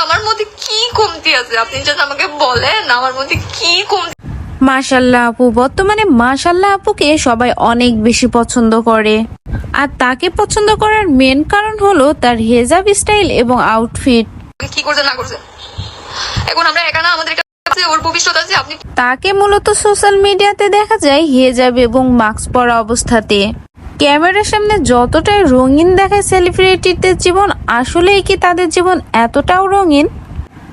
আমার মধ্যে কি কমতি আছে আপনি যদি আমাকে বলেন আমার মধ্যে কি কমতি। মাশাআল্লাহ আপু, বর্তমানে মাশাআল্লাহ আপুকে সবাই অনেক বেশি পছন্দ করে। আর তাকে পছন্দ করার মেন কারণ হলো তার হেজাব স্টাইল এবং আউটফিট। কি করছে না করছে এখন আমরা একা না, আমাদের কাছে ওর ভবিষ্যৎ আছে। আপনি তাকে মূলত সোশ্যাল মিডিয়াতে দেখা যায় হেজাব এবং মাস্ক পরা অবস্থাতে। ক্যামেরার সামনে যতটাই রঙিন দেখায় সেলিব্রিটিদের জীবন, আসলেই কি তাদের জীবন এতটাও রঙিন?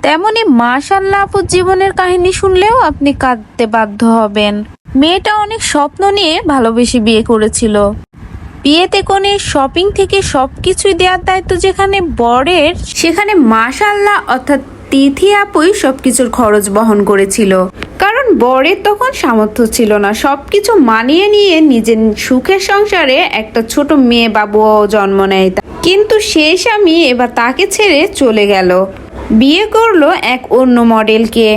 তেমনি মাশাআল্লাহ আপুর জীবনের কাহিনী শুনলেও আপনি কাঁদতে বাধ্য হবেন। মেয়েটা অনেক স্বপ্ন নিয়ে ভালোবেসে বিয়ে করেছিল। বিয়েতে কোণে শপিং থেকে সবকিছুই দেওয়ার দায়িত্ব যেখানে বরের, সেখানে মাশাআল্লাহ অর্থাৎ তিথি আপুই সবকিছুর খরচ বহন করেছিল। কারণ বরের তখন সামর্থ্য ছিল না সবকিছু মানিয়ে নিয়ে নিজের সুখের সংসারে একটা ছোট মেয়ে বাবুও জন্ম নেয়। কিন্তু সেই স্বামী এবার তাকে ছেড়ে চলে গেল, বিয়ে করলো এক অন্য মডেলকে।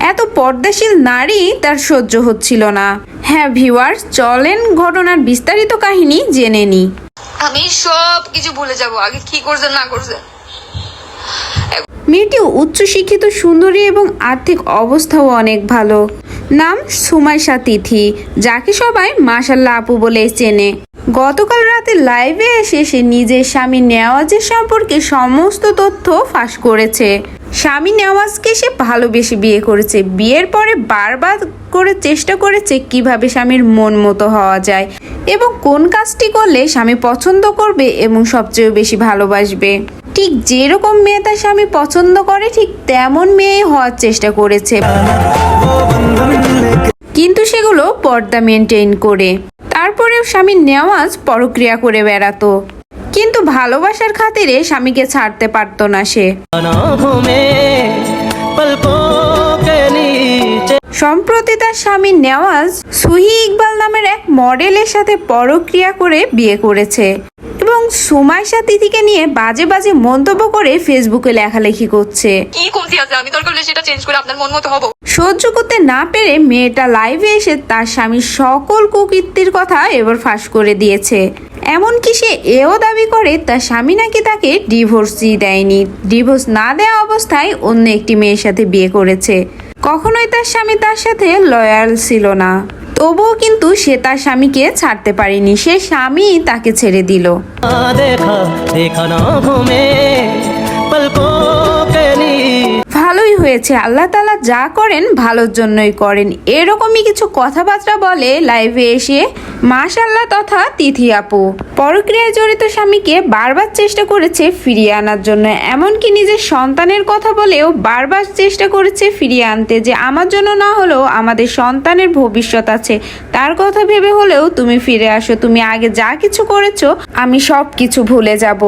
এত পর্দাশীল নারী তার সহ্য হচ্ছিল না। হ্যাঁ ভিউয়ার্স, চলেন ঘটনার বিস্তারিত কাহিনী জেনে নি। আমি সব কিছু ভুলে যাব আগে কি করছে না করছে। মেয়েটি উচ্চশিক্ষিত, সুন্দরী এবং আর্থিক অবস্থাও অনেক ভালো। নাম সুমাইশা তিথি, যাকে সবাই মাশাআল্লাহ আপু বলে চেনে। গতকাল রাতে লাইভে এসে সে নিজের স্বামী নেওয়াজের সম্পর্কে সমস্ত তথ্য ফাঁস করেছে। স্বামী নেওয়াজকে সে ভালোবেসে বিয়ে করেছে। বিয়ের পরে বারবার করে চেষ্টা করেছে কিভাবে স্বামীর মন মতো হওয়া যায় এবং কোন কাজটি করলে স্বামী পছন্দ করবে এবং সবচেয়ে বেশি ভালোবাসবে। ঠিক যেরকম মেয়ে তার স্বামী পছন্দ করে ঠিক তেমন মেয়ে হওয়ার চেষ্টা করেছে, কিন্তু সেগুলো পর্দা মেনটেন করে। তারপরেও স্বামী নেওয়াজ পরক্রিয়া করে বেড়াতো, কিন্তু ভালোবাসার খাতিরে স্বামীকে ছাড়তে পারতো না সে। সম্প্রতি তার স্বামী নেওয়াজ সুহি ইকবাল নামের এক মডেলের সাথে পরক্রিয়া করে বিয়ে করেছে এবং সুমাইশা তিথিকে নিয়ে বাজে বাজে মন্তব্য করে ফেসবুকে লেখালেখি করছে। কি কমতি আছে আমি দরকার হলে সেটা চেঞ্জ করে আপনার মন মতো হব। সহ্য করতে না পেরে মেয়েটা লাইভে এসে তার স্বামীর সকল কুকীর্তির কথা এবার ফাঁস করে দিয়েছে। এমনকি সে এও দাবি করে তার স্বামী নাকি তাকে ডিভোর্সই দেয়নি, ডিভোর্স না দেওয়া অবস্থায় অন্য একটি মেয়ের সাথে বিয়ে করেছে। কখনোই তার স্বামী তার সাথে লয়াল ছিল না, তবুও কিন্তু সে তার স্বামীকে ছাড়তে পারেনি, সে স্বামী তাকে ছেড়ে দিল। ভালোই হয়েছে, আল্লাহ তাআলা যা করেন ভালোর জন্যই করেন, এরকমই কিছু কথাবার্তা বলে লাইভে এসে মাশাআল্লাহ তথা তিথি আপু। পরক্রিয়ায় জড়িত স্বামীকে বারবার চেষ্টা করেছে ফিরিয়ে আনার জন্য, এমনকি নিজের সন্তানের কথা বলেও বারবার চেষ্টা করেছে ফিরিয়ে আনতে, যে আমার জন্য না হলেও আমাদের সন্তানের ভবিষ্যৎ আছে, তার কথা ভেবে হলেও তুমি ফিরে আসো, তুমি আগে যা কিছু করেছো আমি সব কিছু ভুলে যাব।